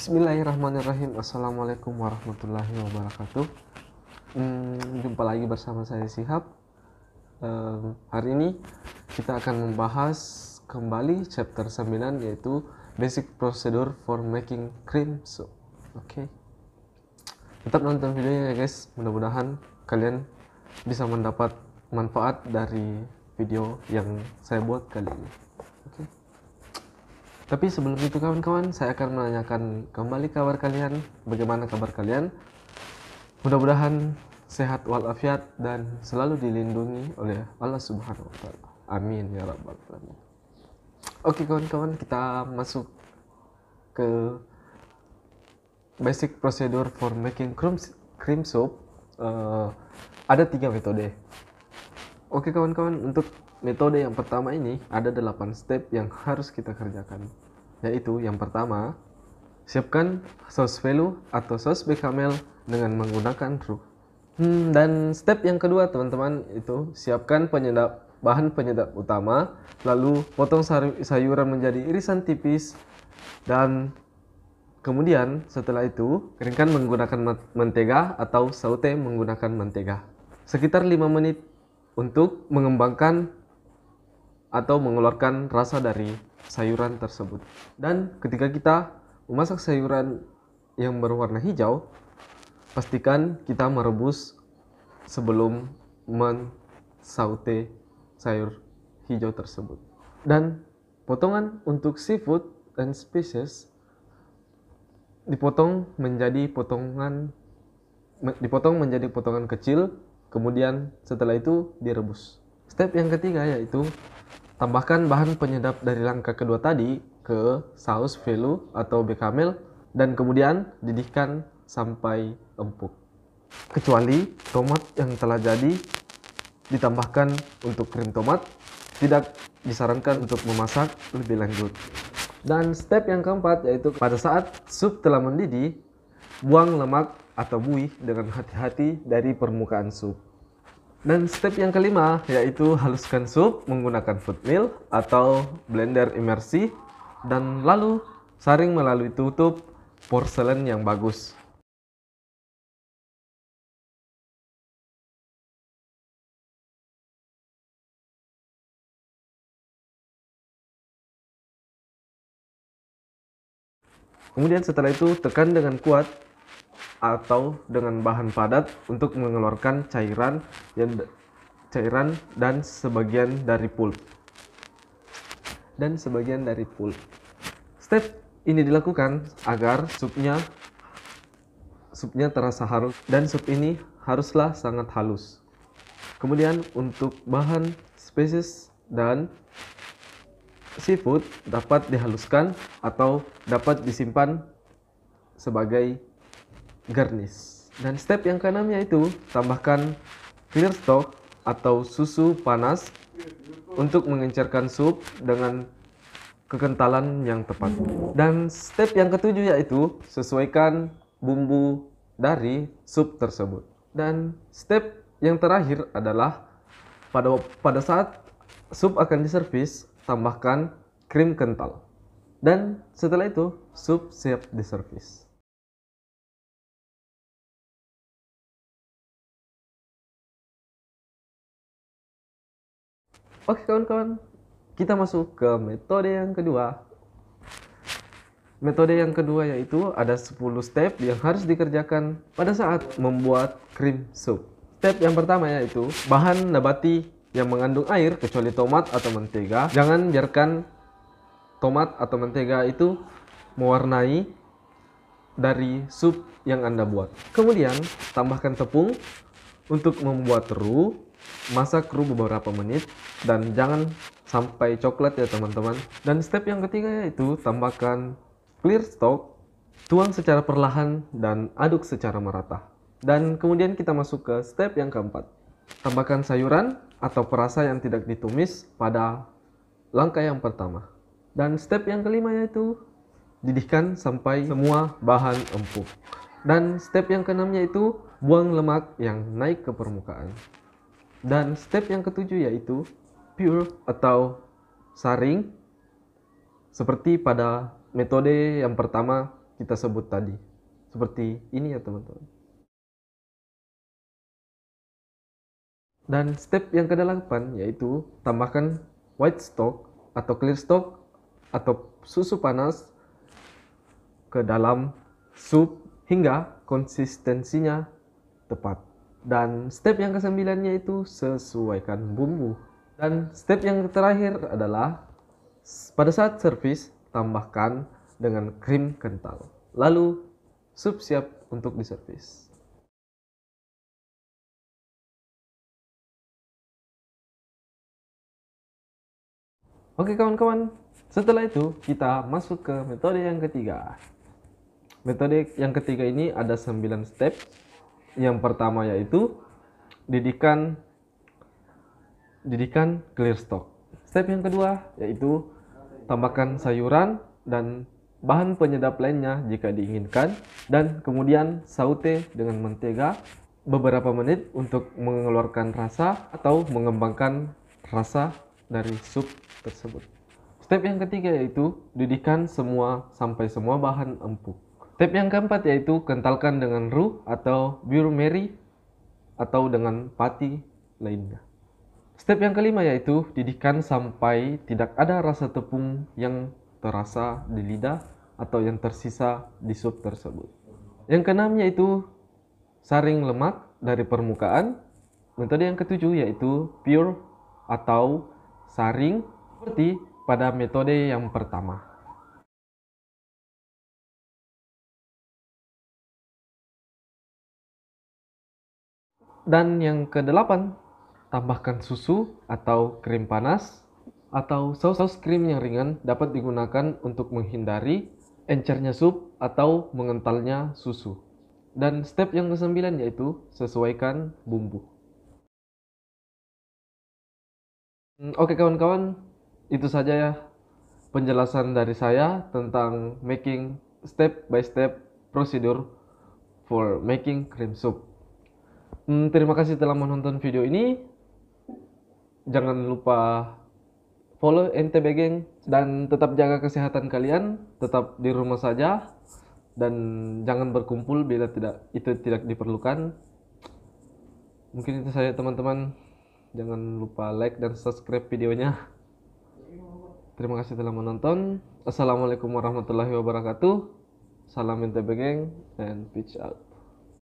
Bismillahirrahmanirrahim. Assalamualaikum warahmatullahi wabarakatuh. Jumpa lagi bersama saya Shihab. Hari ini kita akan membahas kembali chapter 9, yaitu Basic Procedure for Making Cream Soup. Oke. Tetap nonton videonya ya guys. Mudah-mudahan kalian bisa mendapat manfaat dari video yang saya buat kali ini. Oke. Tapi sebelum itu kawan-kawan, saya akan menanyakan kembali kabar kalian. Bagaimana kabar kalian? Mudah-mudahan sehat walafiat dan selalu dilindungi oleh Allah Subhanahu wa Ta'ala. Amin ya rabbal alamin. Oke kawan-kawan, kita masuk ke basic procedure for making cream soup. Ada 3 metode. Oke kawan-kawan, untuk metode yang pertama ini ada 8 step yang harus kita kerjakan. Yaitu yang pertama, siapkan saus velo atau saus bechamel dengan menggunakan roux. Dan step yang kedua teman-teman, itu siapkan bahan penyedap utama, lalu potong sayuran menjadi irisan tipis, dan kemudian setelah itu keringkan menggunakan mentega atau saute menggunakan mentega. Sekitar 5 menit untuk mengembangkan atau mengeluarkan rasa dari sayuran tersebut. Dan ketika kita memasak sayuran yang berwarna hijau, pastikan kita merebus sebelum mensaute sayur hijau tersebut. Dan potongan untuk seafood dan spesies dipotong menjadi potongan kecil, kemudian setelah itu direbus. Step yang ketiga yaitu tambahkan bahan penyedap dari langkah kedua tadi ke saus velo atau bechamel dan kemudian didihkan sampai empuk. Kecuali tomat yang telah jadi ditambahkan untuk krim tomat, tidak disarankan untuk memasak lebih lanjut. Dan step yang keempat yaitu pada saat sup telah mendidih, buang lemak atau buih dengan hati-hati dari permukaan sup. Dan step yang kelima yaitu haluskan sup menggunakan food mill atau blender imersi, dan lalu saring melalui tutup porselen yang bagus. Kemudian setelah itu tekan dengan kuat atau dengan bahan padat untuk mengeluarkan cairan dan sebagian dari pulp. Step ini dilakukan agar supnya terasa halus, dan sup ini haruslah sangat halus. Kemudian untuk bahan spesies dan seafood dapat dihaluskan atau dapat disimpan sebagai garnish. Dan step yang keenam yaitu tambahkan clear stock atau susu panas untuk mengencerkan sup dengan kekentalan yang tepat. Dan step yang ketujuh yaitu sesuaikan bumbu dari sup tersebut. Dan step yang terakhir adalah pada saat sup akan diservis, tambahkan krim kental. Dan setelah itu sup siap diservis. Oke kawan-kawan, kita masuk ke metode yang kedua. Metode yang kedua yaitu ada 10 step yang harus dikerjakan pada saat membuat cream soup. Step yang pertama yaitu bahan nabati yang mengandung air kecuali tomat atau mentega. Jangan biarkan tomat atau mentega itu mewarnai dari sup yang Anda buat. Kemudian tambahkan tepung untuk membuat roux. Masak roux beberapa menit dan jangan sampai coklat ya teman-teman. Dan step yang ketiga yaitu tambahkan clear stock, tuang secara perlahan dan aduk secara merata. Dan kemudian kita masuk ke step yang keempat. Tambahkan sayuran atau perasa yang tidak ditumis pada langkah yang pertama. Dan step yang kelima yaitu didihkan sampai semua bahan empuk. Dan step yang keenam yaitu buang lemak yang naik ke permukaan. Dan step yang ketujuh yaitu pure atau saring, seperti pada metode yang pertama kita sebut tadi. Seperti ini ya teman-teman. Dan step yang ke-8 yaitu tambahkan white stock atau clear stock atau susu panas ke dalam sup hingga konsistensinya tepat. Dan step yang ke-9 yaitu sesuaikan bumbu. Dan step yang terakhir adalah pada saat servis tambahkan dengan krim kental. Lalu sup siap untuk diservis. Oke kawan-kawan, setelah itu kita masuk ke metode yang ketiga. Metode yang ketiga ini ada 9 step. Yang pertama yaitu didikan clear stock. Step yang kedua yaitu tambahkan sayuran dan bahan penyedap lainnya jika diinginkan, dan kemudian saute dengan mentega beberapa menit untuk mengeluarkan rasa atau mengembangkan rasa dari sup tersebut. Step yang ketiga yaitu didihkan sampai semua bahan empuk. Step yang keempat yaitu kentalkan dengan roux atau beurre meri atau dengan pati lainnya. Step yang kelima yaitu didihkan sampai tidak ada rasa tepung yang terasa di lidah atau yang tersisa di sup tersebut. Yang keenam yaitu saring lemak dari permukaan. Metode yang ketujuh yaitu pure atau saring seperti pada metode yang pertama. Dan yang kedelapan, tambahkan susu atau krim panas atau saus krim yang ringan dapat digunakan untuk menghindari encernya sup atau mengentalnya susu. Dan step yang ke-9 yaitu sesuaikan bumbu. Oke kawan-kawan, itu saja ya penjelasan dari saya tentang making step by step procedure for making cream soup. Terima kasih telah menonton video ini. Jangan lupa follow NTB Geng dan tetap jaga kesehatan kalian, tetap di rumah saja dan jangan berkumpul bila itu tidak diperlukan. Mungkin itu saja teman-teman. Jangan lupa like dan subscribe videonya. Terima kasih telah menonton. Assalamualaikum warahmatullahi wabarakatuh. Salam NTB Geng and peace out.